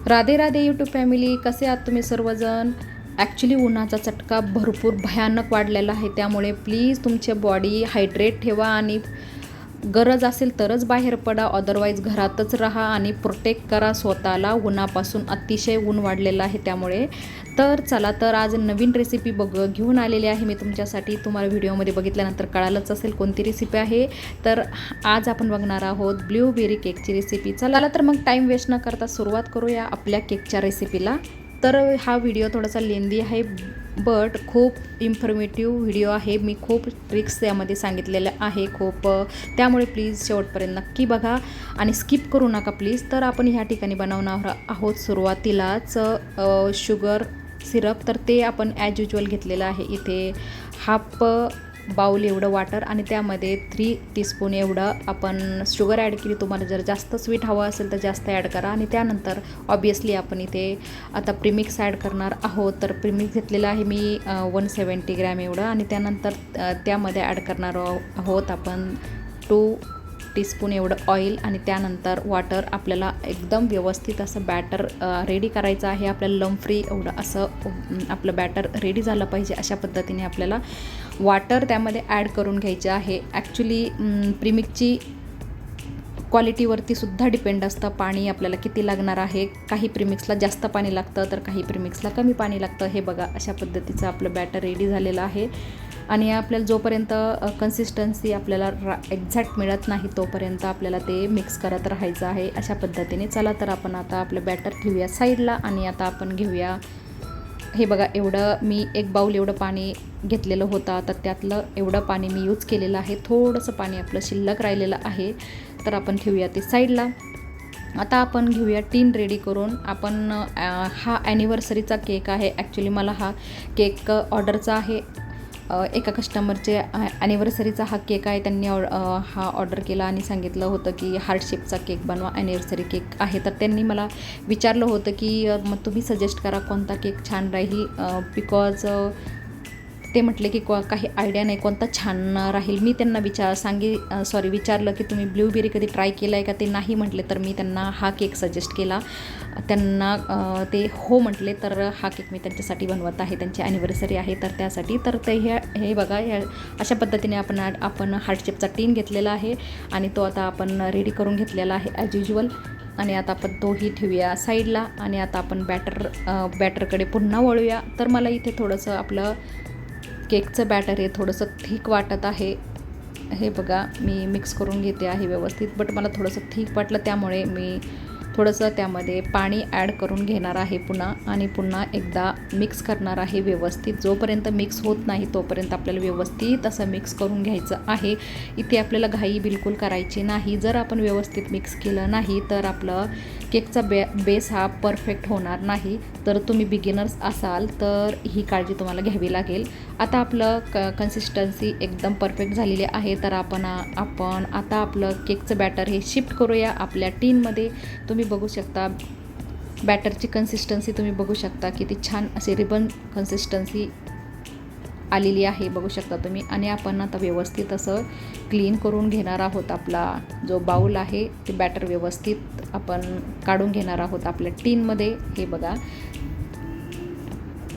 Radhe Radhe YouTube family, कसे आहात तुम्ही सर्वजण? ॲक्च्युली उन्हाचा चटका भरपूर भयानक वाढलेला आहे, त्यामुळे प्लीज तुमची बॉडी हायड्रेट ठेवा आणि गरज असेल तरच बाहेर पडा, अदरवाईज घरातच राहा आणि प्रोटेक्ट करा स्वतःला उन्हापासून. अतिशय ऊन वाढलेलं आहे त्यामुळे. तर चला, तर आज नवीन रेसिपी घेऊन आलेली आहे मी तुमच्यासाठी. तुम्हाला व्हिडिओमध्ये बघितल्यानंतर कळालंच असेल कोणती रेसिपी आहे. तर आज आपण बघणार आहोत ब्लूबेरी केकची रेसिपी. चला तर मग टाईम वेस्ट न करता सुरुवात करूया आपल्या केकच्या रेसिपीला. तर हा व्हिडिओ थोडासा लेंदी आहे, बट खूप इन्फॉर्मेटिव्ह व्हिडिओ आहे. मी खूप ट्रिक्स यामध्ये सांगितलेल्या आहे खूप, त्यामुळे प्लीज शेवटपर्यंत नक्की बघा आणि स्किप करू नका प्लीज. तर आपण ह्या ठिकाणी बनवणार आहोत सुरुवातीलाच शुगर सिरप. तर ते आपण ॲज युजल घेतलेलं आहे. इथे हाफ बाउल एवढं वाटर आणि त्यामध्ये 3 टीस्पून एवढं आपण शुगर ॲड केली. तुम्हाला जर जास्त स्वीट हवं असेल तर जास्त ॲड करा. आणि त्यानंतर ऑब्वियसली आपण इथे आता प्रीमिक्स ॲड करणार आहोत. तर प्रीमिक्स घेतलेलं आहे मी 170 ग्रॅम एवढं. आणि त्यानंतर त्यामध्ये ॲड करणार आहोत आपण 2 टीस्पून एवढं ऑइल आणि त्यानंतर वॉटर. आपल्याला एकदम व्यवस्थित असं बॅटर रेडी करायचं आहे. आपल्याला लंप फ्री एवढं असं आपलं बॅटर रेडी झालं पाहिजे. अशा पद्धतीने आपल्याला वॉटर त्यामध्ये ॲड करून घ्यायचे आहे. ॲक्च्युली प्रीमिक्सची क्वालिटीवरती सुद्धा डिपेंड असतं पाणी आपल्याला किती लागणार आहे. काही प्रीमिक्सला जास्त पाणी लागतं तर काही प्रीमिक्सला कमी पाणी लागतं. हे बघा, अशा पद्धतीचं आपलं बॅटर रेडी झालेलं आहे. आणि आपल्याला जोपर्यंत कन्सिस्टन्सी आपल्याला एक्झॅक्ट मिळत नाही तोपर्यंत आपल्याला ते मिक्स करत राहायचं आहे अशा पद्धतीने. चला तर आपण आता आपलं बॅटर ठेवूया साईडला. आणि आता आपण घेऊया, हे बघा, एवढं मी 1 बाउल एवढं पाणी घेतलेलं होतं. तर त्यातलं एवढं पाणी मी यूज केलेलं आहे. थोडंसं पाणी आपलं शिल्लक राहिलेलं आहे, तर आपण ठेवूया ते साईडला. आता आपण घेऊया टीन रेडी करून. आपण हा ॲनिव्हर्सरीचा केक आहे. ॲक्च्युली मला हा केक ऑर्डरचा आहे. एका कस्टमरचे ॲनिव्हर्सरीचा हा केक आहे. त्यांनी हा ऑर्डर केला आणि सांगितलं होतं की हार्ट शेपचा केक बनवा, ॲनिव्हर्सरी केक आहे. तर त्यांनी मला विचारलं होतं की मग तुम्ही सजेस्ट करा कोणता केक छान राहील, बिकॉज ते म्हटले की काही आयडिया नाही कोणता छान राहील. मी त्यांना विचारलं की तुम्ही ब्लूबेरी कधी ट्राय केला आहे का. ते नाही म्हटले, तर मी त्यांना हा केक सजेस्ट केला. त्यांना ते हो म्हटले, तर हा केक मी त्यांच्यासाठी बनवत आहे. त्यांची ॲनिव्हर्सरी आहे तर त्यासाठी. तर ते हे बघा, अशा पद्धतीने आपण हार्ट शेपचा टीन घेतलेला आहे आणि तो आता आपण रेडी करून घेतलेला आहे ॲज युजल. आणि आता आपण तोही ठेवूया साईडला. आणि आता आपण बॅटरकडे पुन्हा वळूया. तर मला इथे थोडंसं आपलं केकचं बॅटर हे थोडंसं थिक वाटत आहे. हे बघा, मी मिक्स करून घेते आहे व्यवस्थित, बट मला थोडंसं थिक वाटलं त्यामुळे मी थोडंसं त्यामध्ये पाणी ॲड करून घेणार आहे पुन्हा. आणि पुन्हा एकदा मिक्स करणार आहे व्यवस्थित. जोपर्यंत मिक्स होत नाही तोपर्यंत आपल्याला व्यवस्थित असं मिक्स करून घ्यायचं आहे. इथे आपल्याला घाई बिलकुल करायची नाही. जर आपण व्यवस्थित मिक्स केलं नाही तर आपलं केकचा बेस हा परफेक्ट होणार नाही. तर तुम्ही बिगिनर्स असाल तर ही काळजी तुम्हाला घ्यावी लागेल. आता आपलं कन्सिस्टन्सी एकदम परफेक्ट झालेली आहे. तर आपण आता आपलं केकचं बॅटर हे शिफ्ट करूया आपल्या टीनमध्ये. तुम्ही बघू शकता बॅटरची कन्सिस्टन्सी, तुम्ही बघू शकता किती छान असे रिबन कन्सिस्टन्सी आलेली आहे, बघू शकता तुम्ही. आणि आपण आता व्यवस्थित असं क्लीन करून घेणार आहोत. आपला जो बाऊल आहे ते बॅटर व्यवस्थित आपण काढून घेणार आहोत आपल्या टीनमध्ये. हे बघा,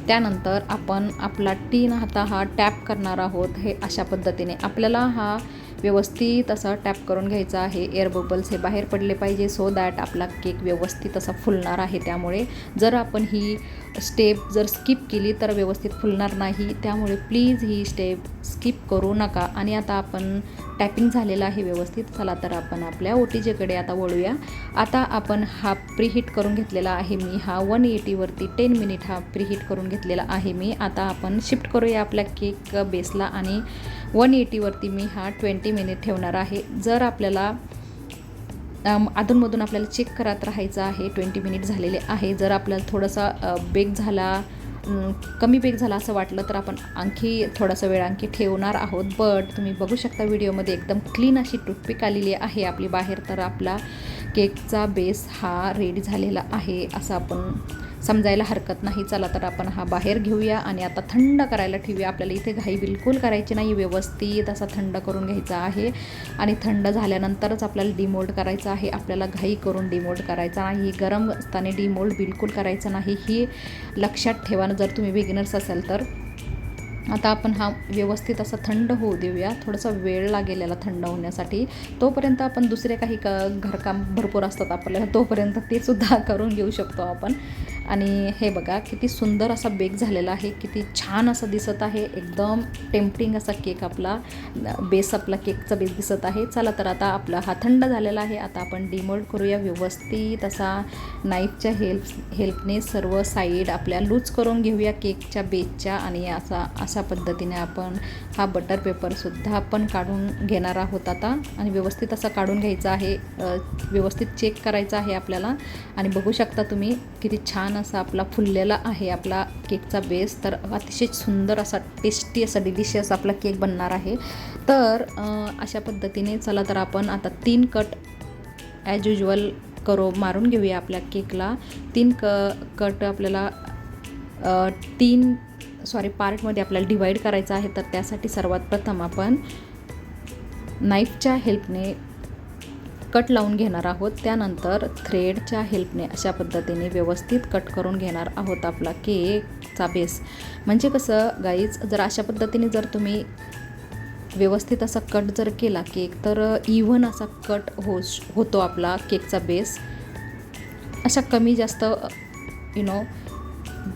त्यानंतर आपण आपला टीन आता हा टॅप करणार आहोत. हे अशा पद्धतीने आपल्याला हा व्यवस्थित असा टॅप करून घ्यायचा आहे. एअर बबल्स हे बाहेर पडले पाहिजे, सो दॅट आपला केक व्यवस्थित असा फुलणार आहे. त्यामुळे जर आपण ही स्टेप स्किप केली तर व्यवस्थित फुलणार नाही. त्यामुळे प्लीज ही स्टेप स्किप करू नका. आणि आता आपण टॅपिंग झालेलं आहे व्यवस्थित. चला तर आपण आपल्या OTGकडे आता वळूया. आता आपण हा प्रीहीट करून घेतलेला आहे मी. हा 180वरती 10 मिनिट हा प्रीहीट करून घेतलेला आहे मी. आता आपण शिफ्ट करूया आपल्या केक बेसला आणि 180वरती मी हा 20 मिनिट ठेवणार आहे. जर आपल्याला अधूनमधून आपल्याला चेक करत राहायचं आहे 20 मिनिट झालेले आहे. जर आपल्याला थोडासा बेक झाला, कमी बेक झाला असं वाटलं तर आपण आणखी थोडासा वेळ आणखी ठेवणार आहोत. बट तुम्ही बघू शकता व्हिडिओमध्ये एकदम क्लीन अशी टूथपिक आलेली आहे आपली बाहेर. तर आपला केकचा बेस हा रेडी झालेला आहे असं आपण समजायला हरकत नाही. चला तर आपण हा बाहेर घेऊया आणि आता थंड करायला ठेवूया. आपल्याला इथे घाई बिलकुल करायची नाही, व्यवस्थित असा थंड करून घ्यायचा आहे आणि थंड झाल्यानंतरच आपल्याला डिमोल्ड करायचं आहे. आपल्याला घाई करून डिमोल्ड करायचा नाही, गरम असताना डिमोल्ड बिलकुल करायचं नाही, ही लक्षात ठेवा जर तुम्ही बिगिनर्स असाल तर. आता आपण हा व्यवस्थित असा थंड होऊ देऊया. थोडासा वेळ लागेल याला थंड होण्यासाठी. तोपर्यंत आपण दुसरे काही घरकाम भरपूर असतात आपल्याला, तोपर्यंत ते सुद्धा करून घेऊ शकतो आपण. आणि हे बघा किती सुंदर असा बेक झालेला आहे, किती छान असं दिसत आहे, एकदम टेम्पटिंग असा केक आपला बेस, आपला केकचा बेस दिसत आहे. चला तर आता आपला हा थंड झालेला आहे. आता आपण डिमोल्ड करूया व्यवस्थित असा नाईफच्या हेल्पने सर्व साईड आपल्या लूज करून घेऊया केकच्या बेसच्या. आणि अशा पद्धतीने आपण हा बटर पेपरसुद्धा आपण काढून घेणार आहोत आता. आणि व्यवस्थित असा काढून घ्यायचा आहे, व्यवस्थित चेक करायचा आहे आपल्याला. आणि बघू शकता तुम्ही किती छान असा आपला फुललेला आहे आपला केकचा बेस. तर अतिशय सुंदर असा टेस्टी असा डिलिशियस आपला केक बनणार आहे. तर अशा पद्धतीने चला तर आपण आता 3 कट ॲज युजल मारून घेऊया आपल्या केकला. 3 कट आपल्याला 3 पार्टमध्ये आपल्याला डिवाईड करायचं आहे. तर त्यासाठी सर्वात प्रथम आपण नाईफच्या हेल्पने कट लावून घेणार आहोत. त्यानंतर थ्रेडच्या हेल्पने अशा पद्धतीने व्यवस्थित कट करून घेणार आहोत आपला केकचा बेस. म्हणजे कसं गाईज, जर अशा पद्धतीने जर तुम्ही व्यवस्थित असा कट जर केला केक, तर इव्हन असा कट होतो आपला केकचा बेस. अशा कमी जास्त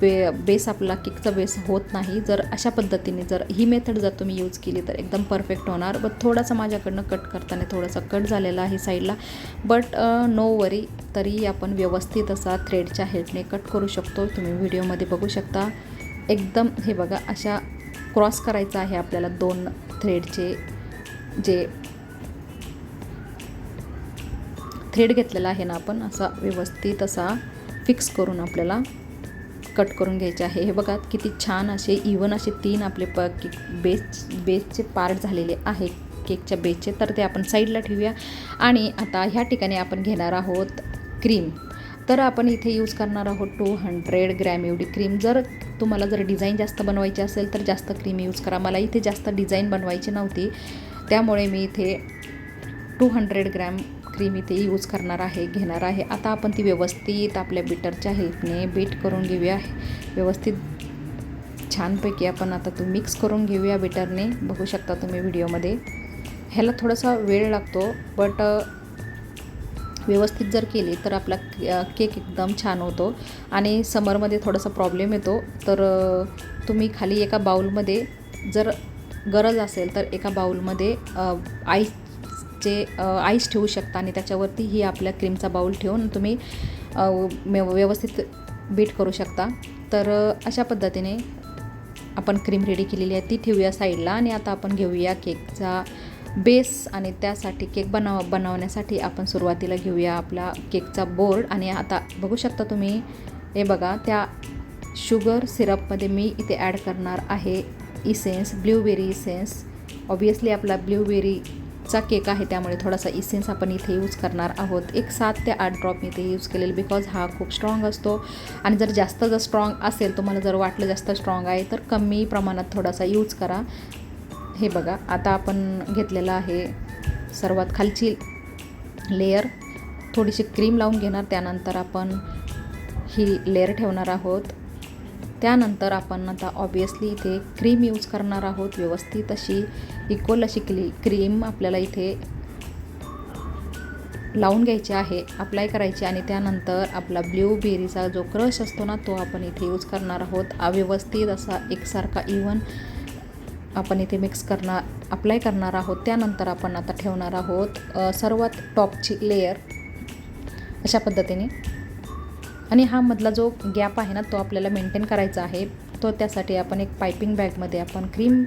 बेस आपला केकचा बेस होत नाही. जर अशा पद्धतीने जर ही मेथड जर तुम्ही यूज केली तर एकदम परफेक्ट होणार. बट थोडासा माझ्याकडनं कट करताना थोडासा कट झालेला आहे साईडला, बट नो वरी, तरी आपण व्यवस्थित असा थ्रेडच्या हेल्पने कट करू शकतो. तुम्ही व्हिडिओमध्ये बघू शकता. एकदम हे बघा अशा क्रॉस करायचा आहे आपल्याला 2 थ्रेडचे जे थ्रेड घेतलेला आहे ना आपण, असा व्यवस्थित असा फिक्स करून आपल्याला कट करून घ्यायचे आहे. हे बघा किती छान असे इव्हन असे 3 आपले बेसचे पार्ट झालेले आहे केकच्या बेसचे. तर ते आपण साईडला ठेवूया. आणि आता ह्या ठिकाणी आपण घेणार आहोत क्रीम. तर आपण इथे यूज करणार आहोत 200 ग्रॅम एवढी क्रीम. जर तुम्हाला जर डिझाईन जास्त बनवायची असेल तर जास्त क्रीम यूज करा. मला इथे जास्त डिझाईन बनवायची नव्हती, त्यामुळे मी इथे 200 ग्रॅम क्रीम इथे यूज घेणार आहे. आता आपण ती व्यवस्थित आपल्या बीटरच्या हेल्पने बीट करून घेऊया. व्यवस्थित छानपैकी आपण आता तो मिक्स करून घेऊया बीटरने. बघू शकता तुम्ही व्हिडिओमध्ये. ह्याला थोडासा वेळ लागतो, बट व्यवस्थित जर केली तर आपला केक एकदम छान होतो. आणि समरमध्ये थोडासा प्रॉब्लेम येतो, तर तुम्ही खाली एका बाउलमध्ये जर गरज असेल तर एका बाउलमध्ये आईस ठेवू शकता आणि त्याच्यावरती ही आपल्या क्रीमचा बाउल ठेवून तुम्ही व्यवस्थित बीट करू शकता. तर अशा पद्धतीने आपण क्रीम रेडी केलेली आहे, ती ठेवूया साईडला. आणि आता आपण घेऊया केकचा बेस. आणि त्यासाठी केक बनवण्यासाठी आपण सुरुवातीला घेऊया आपला केकचा बोर्ड. आणि आता बघू शकता तुम्ही, हे बघा त्या शुगर सिरपमध्ये मी इथे ॲड करणार आहे इसेन्स, ब्ल्यूबेरी इसेन्स. ऑब्वियसली आपला ब्ल्यूबेरीचा केक आहे त्यामुळे थोडासा इसेन्स आपण इथे यूज करणार आहोत. 7 ते 8 ड्रॉप मी इथे यूज केलेले, बिकॉज हा खूप स्ट्रॉंग असतो. आणि जर स्ट्रॉंग असेल, तुम्हाला जर वाटलं जास्त स्ट्रॉंग आहे तर कमी प्रमाणात थोडासा यूज करा. हे बघा आता आपण घेतलेलं आहे सर्वात खालची लेयर, थोडीशी क्रीम लावून घेणार. त्यानंतर आपण ही लेयर ठेवणार आहोत. त्यानंतर आपण आता ऑब्वियसली इथे क्रीम यूज करणार आहोत. व्यवस्थित अशी इक्वल अशी क्रीम आपल्याला इथे लावून घ्यायची आहे, अप्लाय करायची. आणि त्यानंतर आपला ब्ल्यूबेरीचा जो क्रश असतो ना, तो आपण इथे यूज करणार आहोत. व्यवस्थित असा एकसारखा इव्हन आपण इथे अप्लाय करणार आहोत. त्यानंतर आपण आता ठेवणार आहोत सर्वात टॉपची लेयर अशा पद्धतीने. आणि हा मधला जो गॅप आहे ना, तो आपल्याला मेंटेन करायचा आहे. तो त्यासाठी आपण एक पायपिंग बॅगमध्ये आपण क्रीम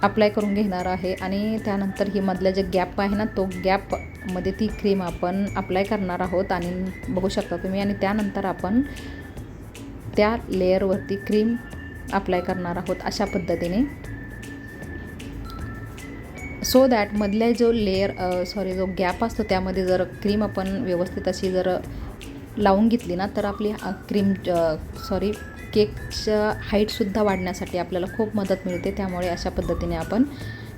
अप्लाय करून घेणार आहे. आणि त्यानंतर ही मधला जे गॅप आहे ना, तो गॅपमध्ये ती क्रीम आपण अप्लाय करणार आहोत. आणि बघू शकता तुम्ही. आणि त्यानंतर आपण त्या लेअरवरती क्रीम अप्लाय करणार आहोत अशा पद्धतीने. सो दॅट मधल्या जो जो गॅप असतो त्यामध्ये जर क्रीम आपण व्यवस्थित अशी जर लावून घेतली ना तर आपली केकच्या हाईटसुद्धा वाढण्यासाठी आपल्याला खूप मदत मिळते. त्यामुळे अशा पद्धतीने आपण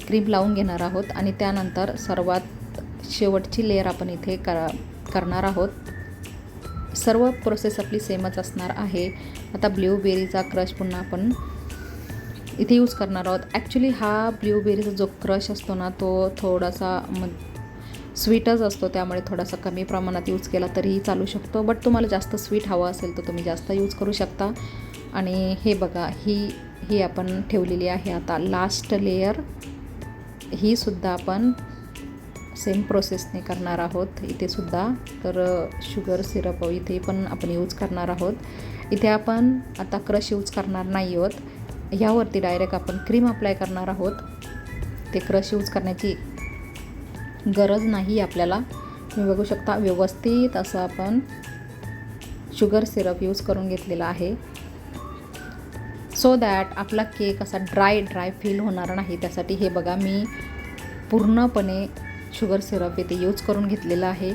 क्रीम लावून घेणार आहोत आणि त्यानंतर सर्वात शेवटची लेयर आपण इथे करणार आहोत. सर्व प्रोसेस आपली सेमच असणार आहे. आता ब्ल्यूबेरीचा क्रश पुन्हा आपण इथे यूज करणार आहोत. ॲक्च्युली हा ब्ल्यूबेरीचा जो क्रश असतो ना तो थोडासा स्वीटच असतो, त्यामुळे थोडासा कमी प्रमाणात यूज केला तरीही चालू शकतो. बट तुम्हाला जास्त स्वीट हवं असेल तर तुम्ही जास्त यूज करू शकता. आणि हे बघा ही आपण ठेवलेली आहे. आता लास्ट लेयर ही सुद्धा आपण सेम प्रोसेसने करणार आहोत इथे सुद्धा. तर शुगर सिरप इथे पण आपण यूज करणार आहोत. इथे आपण आता क्रश यूज करणार नाही आहोत. ह्यावरती डायरेक्ट आपण क्रीम अप्लाय करणार आहोत. ते क्रश यूज करण्याची गरज नाही आपल्याला. तुम्ही बघू शकता व्यवस्थित असं आपण शुगर सिरप यूज करून घेतलेला आहे. सो दॅट आपला केक असा ड्राय फील होणार नाही. त्यासाठी हे बघा मी पूर्णपणे शुगर सिरप इथे यूज करून घेतलेलं आहे.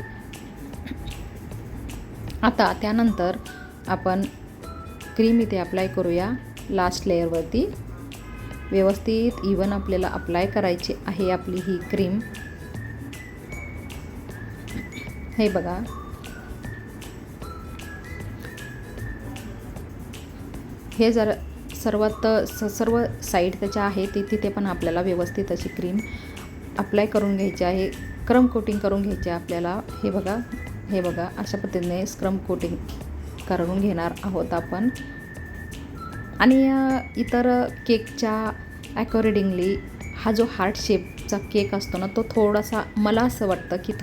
आता त्यानंतर आपण क्रीम इथे अप्लाय करूया लास्ट लेयरवरती. व्यवस्थित इवन आपल्याला अप्लाय करायची आहे आपली ही क्रीम. हे बघा हे जर सर्व साईड त्याच्या आहे तिथे पण आपल्याला व्यवस्थित अशी क्रीम अप्लाय करून घ्यायची आहे. स्क्रम कोटिंग करून घ्यायची आहे आपल्याला. हे बघा अशा पद्धतीने स्क्रम कोटिंग करून घेणार आहोत आपण. आणि इतर केकच्या अकॉर्डिंगली हा जो हार्ट शेपचा केक असतो ना तो थोडासा मला असं वाटतं की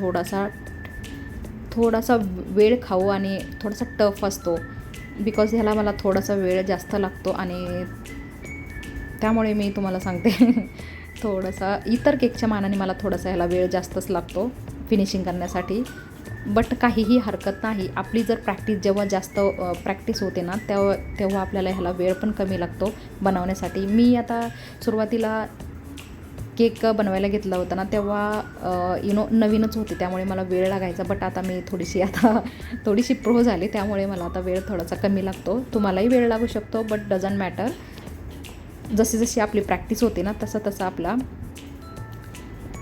थोडासा वेळ खाऊ आणि थोडासा टफ असतो. बिकॉज ह्याला मला थोडासा वेळ जास्त लागतो आणि त्यामुळे मी तुम्हाला सांगते थोडासा इतर केकच्या मानाने मला थोडासा ह्याला वेळ जास्तच लागतो फिनिशिंग करण्यासाठी. बट काहीही हरकत नाही. आपली जर जेव्हा जास्त प्रॅक्टिस होते ना तेव्हा आपल्याला ह्याला वेळ पण कमी लागतो बनवण्यासाठी. मी आता सुरुवातीला केक बनवायला घेतला होता ना तेव्हा नवीनच होते त्यामुळे मला वेळ लागायचा. बट आता मी थोडीशी प्रो झाली त्यामुळे मला आता वेळ थोडासा कमी लागतो. तुम्हालाही वेळ लागू शकतो बट डझंट मॅटर. जशी आपली प्रॅक्टिस होते ना तसं आपला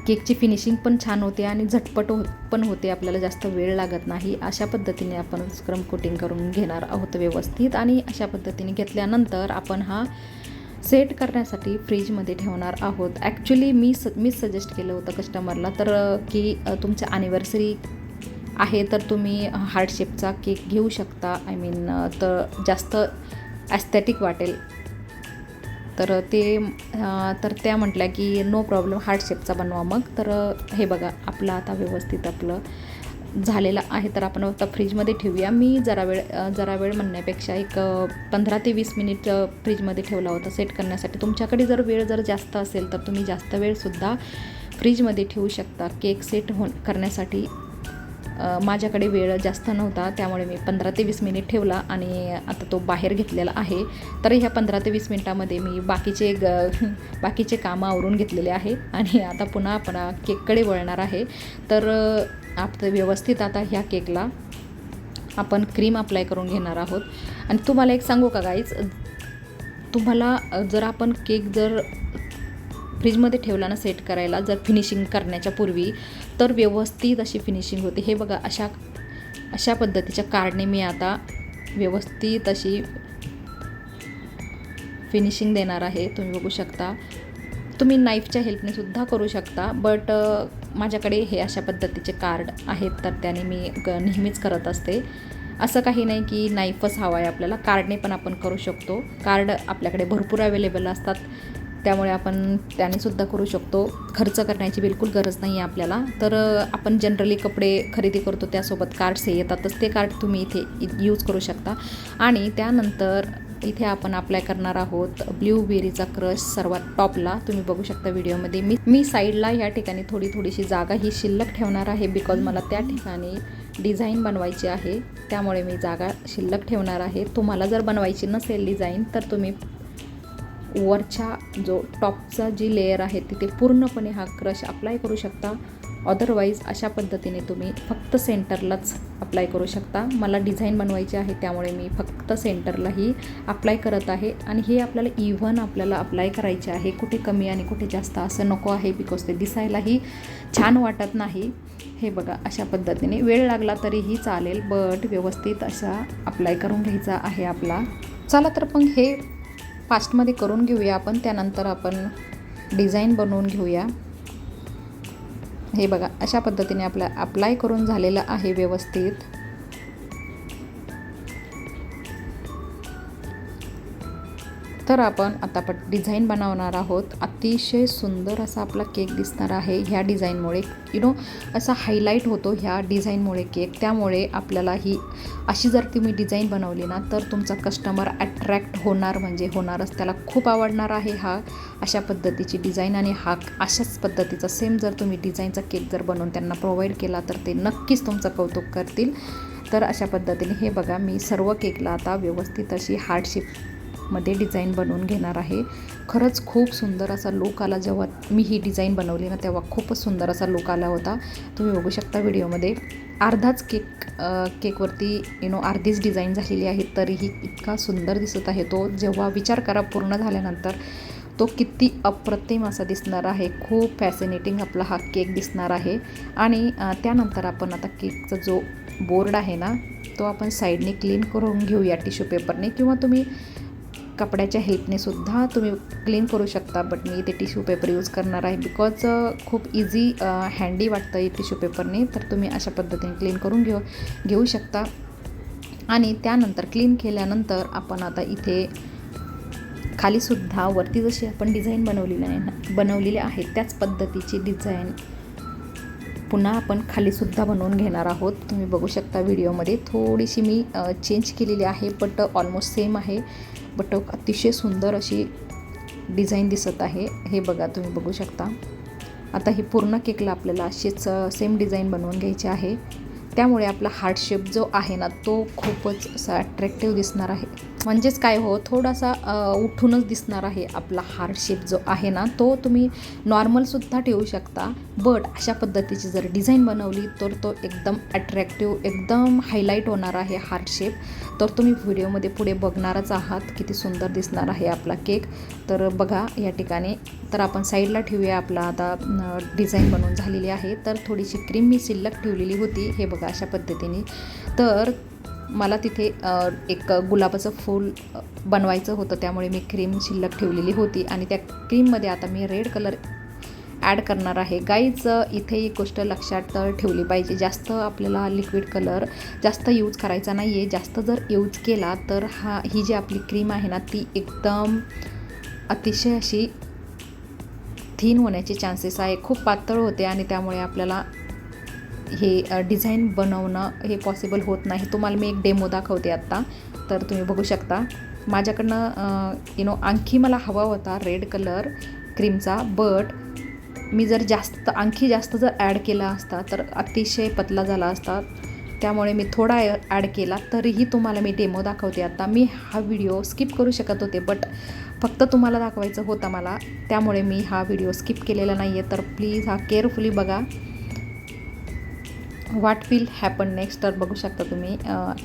केकची फिनिशिंग पण छान होते आणि झटपट पण होते. आपल्याला जास्त वेळ लागत नाही. अशा पद्धतीने आपण स्क्रम कोटिंग करून घेणार आहोत व्यवस्थित. आणि अशा पद्धतीने घेतल्यानंतर आपण हा सेट करण्यासाठी फ्रीजमध्ये ठेवणार आहोत. ॲक्च्युली मीच सजेस्ट केलं होतं कस्टमरला तर की तुमच्या ॲनिव्हर्सरी आहे तर तुम्ही हार्ट शेपचा केक घेऊ शकता. तर जास्त ॲस्थेटिक वाटेल. तर त्या म्हटल्या की नो प्रॉब्लेम हार्ट शेपचा बनवा मग. तर हे बघा आपलं आता व्यवस्थित आपलं झालेलं आहे. तर आपण आता फ्रीजमध्ये ठेवूया. मी जरा वेळ म्हणण्यापेक्षा एक 15 ते 20 मिनिट फ्रीजमध्ये ठेवला होता सेट करण्यासाठी. तुमच्याकडे जर वेळ जास्त असेल तर तुम्ही जास्त वेळसुद्धा फ्रीजमध्ये ठेवू शकता केक सेट करण्यासाठी. माझ्याकडे वेळ जास्त नव्हता त्यामुळे मी 15 ते 20 मिनिट ठेवला आणि आता तो बाहेर घेतलेला आहे. तर ह्या 15 ते 20 मिनटामध्ये मी बाकीचे कामं आवरून घेतलेले आहे आणि आता पुन्हा आपण केककडे वळणार आहे. तर आता व्यवस्थित आता ह्या केकला आपण क्रीम अप्लाय करून घेणार आहोत. आणि तुम्हाला एक सांगू का गाईज, तुम्हाला जर आपण केक जर फ्रीजमध्ये ठेवला ना सेट करायला जर फिनिशिंग करण्याच्या पूर्वी तर व्यवस्थित अशी फिनिशिंग होते. हे बघा अशा पद्धतीच्या कार्डने मी आता व्यवस्थित अशी फिनिशिंग देणार आहे. तुम्ही बघू शकता. तुम्ही नाईफच्या हेल्पने सुद्धा करू शकता बट माझ्याकडे हे अशा पद्धतीचे कार्ड आहेत तर त्याने मी नेहमीच करत असते. असं काही नाही की नाईफच हवा आहे आपल्याला, कार्डने पण आपण करू शकतो. कार्ड आपल्याकडे भरपूर अवेलेबल असतात त्यामुळे आपण त्यानेसुद्धा करू शकतो. खर्च करण्याची बिलकुल गरज नाही आहे आपल्याला. तर आपण जनरली कपडे खरेदी करतो त्यासोबत कार्ड्स हे येतातच, ते कार्ड तुम्ही इथे यूज करू शकता. आणि त्यानंतर इथे आपण अप्लाय करणार आहोत ब्ल्यूबेरीचा क्रश सर्वात टॉपला. तुम्ही बघू शकता व्हिडिओमध्ये. मी साईडला या ठिकाणी थोडीशी जागा ही शिल्लक ठेवणार आहे बिकॉज मला त्या ठिकाणी डिझाईन बनवायची आहे त्यामुळे मी जागा शिल्लक ठेवणार आहे. तुम्हाला जर बनवायची नसेल डिझाईन तर तुम्ही वरच्या जो टॉपचा जी लेयर आहे तिथे पूर्णपणे हा क्रश अप्लाय करू शकता. अदरवाईज अशा पद्धतीने तुम्ही फक्त सेंटरलाच अप्लाय करू शकता. मला डिझाईन बनवायची आहे त्यामुळे मी फक्त सेंटरलाही अप्लाय करत आहे. आणि हे आपल्याला इव्हन आपल्याला अप्लाय करायचे आहे, कुठे कमी आणि कुठे जास्त असं नको आहे, बिकॉज ते दिसायलाही छान वाटत नाही. हे बघा अशा पद्धतीने वेळ लागला तरीही चालेल, बट व्यवस्थित असा अप्लाय करून घ्यायचा आहे आपला. चला तर मग हे फास्टमध्ये करून घेऊया आपण, त्यानंतर आपण डिझाईन बनवून घेऊया. हे बघा अशा पद्धतीने आपला अप्लाय करून झालेलं आहे व्यवस्थित. तर आपण आता डिझाईन बनवणार आहोत. अतिशय सुंदर असा आपला केक दिसणार आहे ह्या डिझाईनमुळे. असा हायलाईट होतो ह्या डिझाईनमुळे केक. त्यामुळे आपल्याला ही अशी जर तुम्ही डिझाईन बनवली ना तर तुमचा कस्टमर अट्रॅक्ट होणार म्हणजे होणारच. त्याला खूप आवडणार आहे हा अशा पद्धतीची डिझाईन. आणि हा अशाच पद्धतीचा सेम जर तुम्ही डिझाईनचा केक जर बनवून त्यांना प्रोव्हाइड केला तर ते नक्कीच तुमचं कौतुक करतील. तर अशा पद्धतीने हे बघा मी सर्व केकला आता व्यवस्थित अशी हार्ट शेपमध्ये डिझाईन बनवून घेणार आहे. खरंच खूप सुंदर असा लुक आला. जेव्हा मी ही डिझाईन बनवली ना तेव्हा खूपच सुंदर असा लुक आला होता. तुम्ही बघू शकता व्हिडिओमध्ये. अर्धाच केकवरती अर्धीच डिझाईन झालेली आहे तरीही इतका सुंदर दिसत आहे तो. जेव्हा विचार करा पूर्ण झाल्यानंतर तो किती अप्रतिम असा दिसणार आहे. खूप फॅसिनेटिंग आपला हा केक दिसणार आहे. आणि त्यानंतर आपण आता केकचा जो बोर्ड आहे ना तो आपण साईडने क्लीन करून घेऊया टिश्यू पेपरने, किंवा तुम्ही कपड्याच्या हेल्पने सुद्धा तुम्ही क्लीन करू शकता. बट मी इथे टिश्यू पेपर यूज करणार आहे बिकॉज खूप इझी हँडी वाटतं आहे टिश्यू पेपरने. तर तुम्ही अशा पद्धतीने क्लीन करून घेऊ शकता. आणि त्यानंतर क्लीन केल्यानंतर आपण आता इथे खालीसुद्धा वरती जशी आपण डिझाईन बनवलेली आहे त्याच पद्धतीची डिझाईन पुन्हा आपण खालीसुद्धा बनवून घेणार आहोत. तुम्ही बघू शकता व्हिडिओमध्ये थोडीशी मी चेंज केलेली आहे, बट ऑलमोस्ट सेम आहे. बट अतिशय सुंदर अशी डिझाईन दिसत आहे. हे बघा तुम्ही बघू शकता. आता ही पूर्ण केकला आपल्याला अशीच सेम डिझाईन बनवून घ्यायची आहे. त्यामुळे आपला हार्ट शेप जो आहे ना तो खूपच असा अट्रॅक्टिव्ह दिसणार आहे. म्हणजेच काय हो, थोडासा उठूनच दिसणार आहे आपला हार्ट शेप जो आहे ना तो. तुम्ही नॉर्मलसुद्धा ठेवू शकता, बट अशा पद्धतीची जर डिझाईन बनवली तर तो एकदम अट्रॅक्टिव्ह, एकदम हायलाईट होणार आहे हार्ट शेप. तर तुम्ही व्हिडिओमध्ये पुढे बघणारच आहात किती सुंदर दिसणार आहे आपला केक. तर बघा या ठिकाणी. तर आपण साईडला ठेवूया. आपला आता डिझाईन बनवून झालेली आहे. तर थोडीशी क्रीम मी शिल्लक ठेवलेली होती. हे बघा अशा पद्धतीने. तर मला तिथे एक गुलाबाचं फूल बनवायचं होतं त्यामुळे मी क्रीम शिल्लक ठेवलेली होती. आणि त्या क्रीममध्ये आता मी रेड कलर ॲड करणार आहे. गाईज इथे एक गोष्ट लक्षात ठेवली पाहिजे, जास्त आपल्याला लिक्विड कलर जास्त यूज करायचा नाही आहे. जास्त जर यूज केला तर ही जी आपली क्रीम आहे ना ती एकदम अतिशय अशी थिन होण्याचे चान्सेस आहे. खूप पातळ होते आणि त्यामुळे आपल्याला हे डिझाईन बनवणं हे पॉसिबल होत नाही. तुम्हाला मी एक डेमो दाखवते आत्ता. तर तुम्ही बघू शकता माझ्याकडनं आणखी मला हवा होता रेड कलर क्रीमचा, बट मी जर आणखी जास्त जर ॲड केला असता तर अतिशय पतला झाला असता. त्यामुळे मी थोडा ॲड केला. तरीही तुम्हाला मी डेमो दाखवते आता. मी हा व्हिडिओ स्किप करू शकत होते, बट फक्त तुम्हाला दाखवायचं होतं मला, त्यामुळे मी हा व्हिडिओ स्किप केलेला नाही आहे. तर प्लीज हा केअरफुली बघा. What will happen next. तर बघू शकता तुम्ही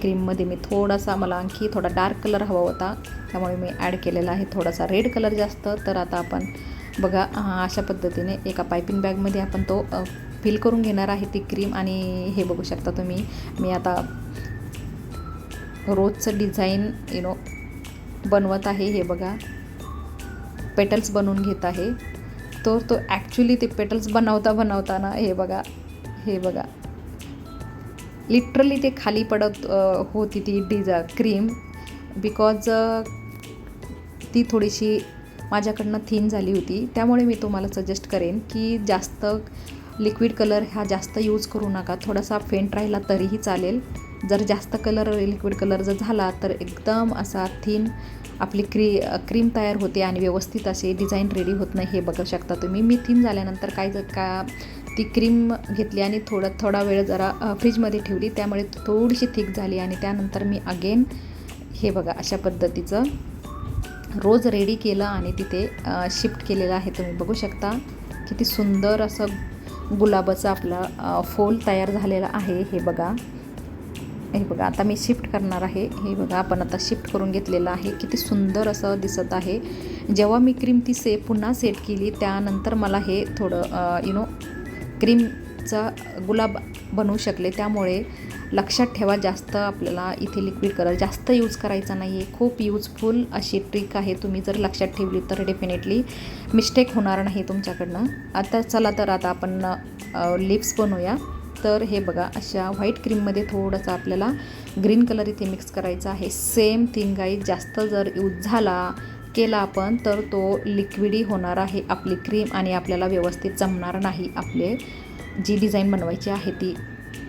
क्रीममध्ये मी थोडासा, मला आणखी थोडा डार्क कलर हवा होता त्यामुळे मी ॲड केलेला आहे थोडासा रेड कलर जास्त. तर आता आपण बघा अशा पद्धतीने एका पायपिंग बॅगमध्ये आपण तो फिल करून घेणार आहे ती क्रीम. आणि हे बघू शकता तुम्ही मी आता रोजचं डिझाईन बनवत आहे. हे बघा पेटल्स बनवून घेत आहे. तर तो ॲक्च्युली ते पेटल्स बनवताना हे बघा लिटरली ते खाली पडत होती ती क्रीम, बिकॉज ती थोडीशी माझ्याकडनं थिन झाली होती. त्यामुळे मी तुम्हाला सजेस्ट करेन की जास्त लिक्विड कलर हा जास्त यूज करू नका. थोडासा फेंट राहिला तरीही चालेल. जर जास्त लिक्विड कलर जर झाला तर एकदम असा थिन आपली क्रीम तयार होते आणि व्यवस्थित असे डिझाईन रेडी होत नाही. हे बघू शकता तुम्ही. मी थिन झाल्यानंतर काय ती क्रीम घेतली आणि थोडा वेळ जरा फ्रीजमध्ये ठेवली, त्यामुळे थोडीशी थिक झाली. आणि त्यानंतर मी अगेन हे बघा अशा पद्धतीचं रोज रेडी केलं आणि तिथे शिफ्ट केलेलं आहे. तुम्ही बघू शकता किती सुंदर असं गुलाबाचं आपला फूल तयार झालेलं आहे. हे बघा आता मी शिफ्ट करणार आहे. हे बघा आपण आता शिफ्ट करून घेतलेलं आहे. किती सुंदर असं दिसत आहे. जेव्हा मी क्रीम ती पुन्हा सेट केली त्यानंतर मला हे थोडं क्रीमचा गुलाब बनवू शकले. त्यामुळे लक्षात ठेवा, जास्त आपल्याला इथे लिक्विड कलर जास्त यूज करायचा नाही आहे. खूप यूजफुल अशी ट्रिक आहे. तुम्ही जर लक्षात ठेवली तर डेफिनेटली मिस्टेक होणार नाही तुमच्याकडनं. आता चला तर आता आपण लिप्स बनवूया. तर हे बघा अशा व्हाईट क्रीममध्ये थोडंसं आपल्याला ग्रीन कलर इथे मिक्स करायचा आहे. सेम थिंग गाईज, जास्त जर यूज केला आपण तर तो लिक्विडी होणार आहे आपली क्रीम आणि आपल्याला व्यवस्थित जमणार नाही आपले जी डिझाईन बनवायची आहे ती.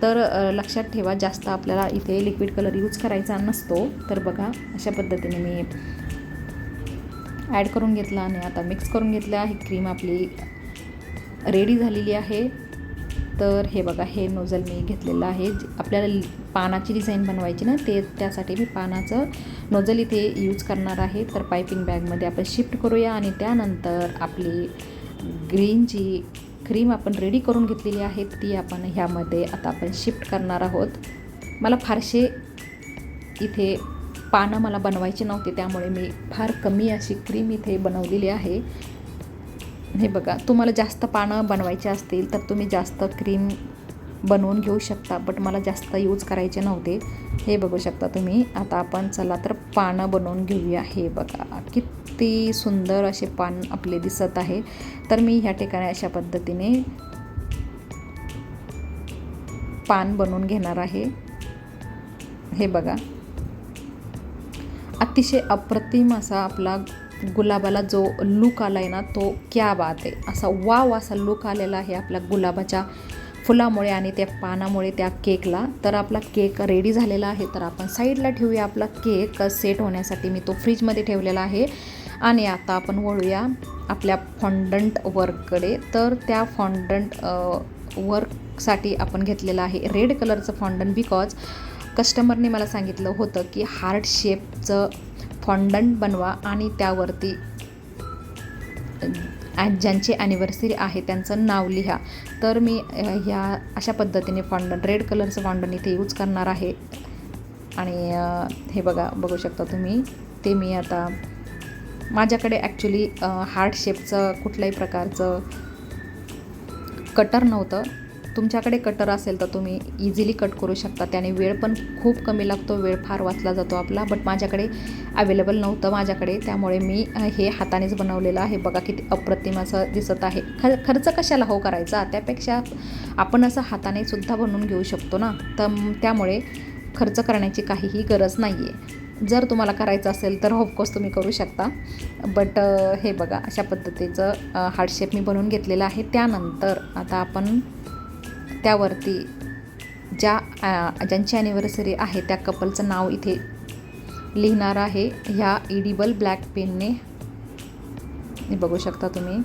तर लक्षात ठेवा, जास्त आपल्याला इथे लिक्विड कलर यूज करायचा नसतो. तर बघा अशा पद्धतीने मी ॲड करून घेतला आणि आता मिक्स करून घेतलं आहे. क्रीम आपली रेडी झालेली आहे. तर हे बघा हे नोझल मी घेतलेलं आहे. आपल्याला पानाची डिझाईन बनवायची ना, त्यासाठी मी पानाचं नोझल इथे यूज करणार आहे. तर पायपिंग बॅगमध्ये आपण शिफ्ट करूया आणि त्यानंतर आपली ग्रीन जी क्रीम आपण रेडी करून घेतलेली आहे ती आपण ह्यामध्ये आता आपण शिफ्ट करणार आहोत. मला फारसे इथे पानं मला बनवायची नव्हती, त्यामुळे मी फार कमी अशी क्रीम इथे बनवलेली आहे. हे बघा, तुम्हाला जास्त पानं बनवायचे असतील तर तुम्ही जास्त क्रीम बनवून घेऊ शकता, बट मला जास्त यूज करायचे नव्हते. हे बघू शकता तुम्ही. आता आपण चला तर पानं बनवून घेऊया. हे बघा किती सुंदर असे पान आपले दिसत आहे. तर मी ह्या ठिकाणी अशा पद्धतीने पान बनवून घेणार आहे. हे बघा अतिशय अप्रतिम असा आपला गुलाबाला जो लुक आला आहे ना, तो क्या बात आहे. असा वाव असा लुक आलेला आहे आपल्या गुलाबाच्या फुलामुळे आणि त्या पानामुळे त्या केकला. तर आपला केक रेडी झालेला आहे. तर आपण साईडला ठेवूया आपला केक सेट होण्यासाठी. मी तो फ्रीजमध्ये ठेवलेला आहे. आणि आता आपण वळूया आपल्या फॉन्डंट वर्ककडे. तर त्या फॉन्डंट वर्कसाठी आपण घेतलेलं आहे रेड कलरचं फॉन्डंट, बिकॉज कस्टमरने मला सांगितलं होतं की हार्ट शेपचं फॉन्डंट बनवा आणि त्यावरती ज्यांची ॲनिव्हर्सरी आहे त्यांचं नाव लिहा. तर मी ह्या अशा पद्धतीने फॉन्डंट रेड कलरचं फॉन्डंट इथे यूज करणार आहे. आणि हे बघू शकता तुम्ही. ते मी आता माझ्याकडे ॲक्च्युली हार्ट शेपचं कुठल्याही प्रकारचं कटर नव्हतं. तुमच्याकडे कटर असेल तर तुम्ही इझिली कट करू शकता. त्याने वेळ पण खूप कमी लागतो, वेळ फार वाचला जातो आपला. बट माझ्याकडे अवेलेबल नव्हतं माझ्याकडे, त्यामुळे मी हे हातानेच बनवलेलं आहे. बघा किती अप्रतिम असं दिसत आहे. खर्च कशाला हो करायचा, त्यापेक्षा आपण असं हाताने सुद्धा बनवून घेऊ शकतो ना. तर त्यामुळे खर्च करण्याची काहीही गरज नाही आहे. जर तुम्हाला करायचं असेल तर ऑफकोर्स तुम्ही करू शकता. बट हे बघा अशा पद्धतीचं हार्ट शेप मी बनवून घेतलेलं आहे. त्यानंतर आता आपण त्यावरती ज्यांची ॲनिव्हर्सरी आहे त्या कपलचं नाव इथे लिहिणार आहे ह्या इडिबल ब्लॅक पेनने. हे बघू शकता तुम्ही.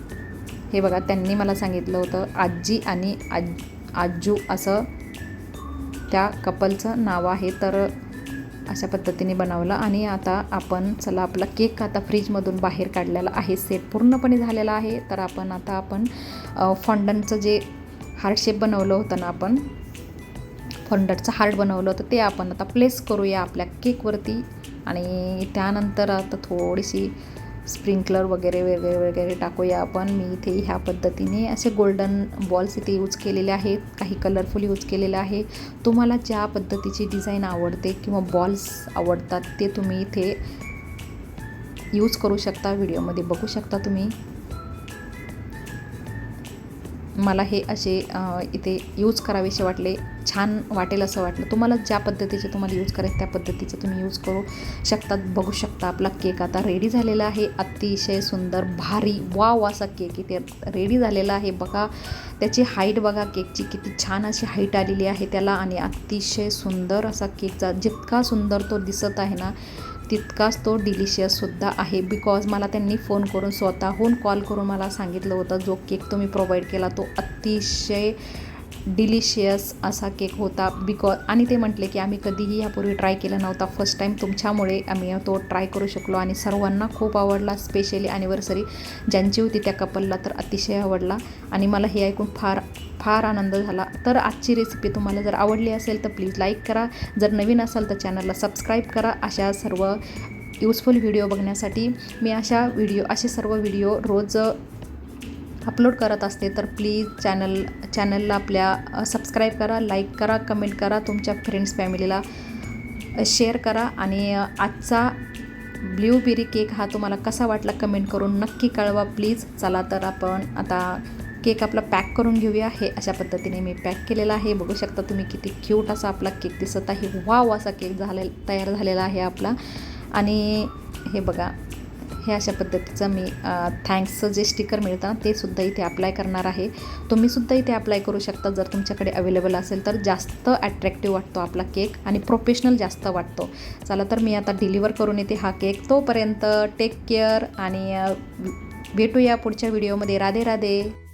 हे बघा त्यांनी मला सांगितलं होतं आजी आणि आजू असं त्या कपलचं नाव आहे. तर अशा पद्धतीने बनवलं. आणि आता आपण चला आपला केक आता फ्रीजमधून बाहेर काढलेला आहे, सेट पूर्णपणे झालेला आहे. तर आपण फॉन्डंटचं जे हार्ट शेप बनवलं होतं ना, आपण फॉन्डंटचं हार्ट बनवलं होतं ते आपण आता प्लेस करूया आपल्या केकवरती. आणि त्यानंतर आता थोडीशी स्प्रिंकलर वगैरे टाकूया आपण. मी इथे ह्या पद्धतीने असे गोल्डन बॉल्स इथे यूज केलेले आहेत, काही कलरफुल यूज केलेले आहे. तुम्हाला ज्या पद्धतीची डिझाईन आवडते किंवा बॉल्स आवडतात ते तुम्ही इथे यूज करू शकता. व्हिडिओमध्ये बघू शकता तुम्ही. मला हे असे इथे यूज करावेसे वाटले, छान वाटेल असं वाटलं. तुम्हाला ज्या पद्धतीचे तुम्हाला यूज करायचं त्या पद्धतीचे तुम्ही यूज करू शकतात. बघू शकता आपला केक आता रेडी झालेला आहे. अतिशय सुंदर भारी वाव असा केक इथे रेडी झालेला आहे. बघा त्याची हाईट बघा, केकची किती छान अशी हाईट आलेली आहे त्याला. आणि अतिशय सुंदर असा केकचा, जितका सुंदर तो दिसत आहे ना तितकाच तो डिलिशियससुद्धा आहे. बिकॉज मला त्यांनी फोन करून स्वतःहून कॉल करून मला सांगितलं होतं जो केक तुम्ही प्रोव्हाइड केला तो अतिशय डिलिशियस असा केक होता. आणि ते म्हटले की आम्ही कधीही यापूर्वी ट्राय केला नव्हता, फर्स्ट टाईम तुमच्यामुळे आम्ही तो ट्राय करू शकलो आणि सर्वांना खूप आवडला. स्पेशली ॲनिव्हर्सरी ज्यांची होती त्या कपलला तर अतिशय आवडला आणि मला हे ऐकून फार फार आनंद झाला. तर आजची रेसिपी तुम्हाला जर आवडली असेल तर प्लीज लाईक करा, जर नवीन असाल तर चॅनलला सबस्क्राईब करा. अशा सर्व यूजफुल व्हिडिओ बघण्यासाठी मी असे सर्व व्हिडिओ रोज अपलोड करत असते. तर प्लीज चॅनलला आपल्या सबस्क्राईब करा, लाईक करा, कमेंट करा, तुमच्या फ्रेंड्स फॅमिलीला शेअर करा. आणि आजचा ब्लूबेरी केक हा तुम्हाला कसा वाटला कमेंट करून नक्की कळवा प्लीज. चला तर आपण आता केक आपला पॅक करून घेऊया. हे अशा पद्धतीने मी पॅक केलेला आहे. बघू शकता तुम्ही किती क्यूट असा आपला केक दिसत आहे. वाव असा केक तयार झालेला आहे आपला. आणि हे बघा, हे अशा पद्धतीचं मी थँक्सचं जे स्टिकर मिळतं ते सुद्धा इथे अप्लाय करणार आहे. तुम्हीसुद्धा इथे अप्लाय करू शकता जर तुमच्याकडे अवेलेबल असेल तर. जास्त अट्रॅक्टिव्ह वाटतो आपला केक आणि प्रोफेशनल जास्त वाटतो. चला तर मी आता डिलिव्हर करून येते हा केक. तोपर्यंत टेक केअर आणि भेटूया पुढच्या व्हिडिओमध्ये. राधे राधे.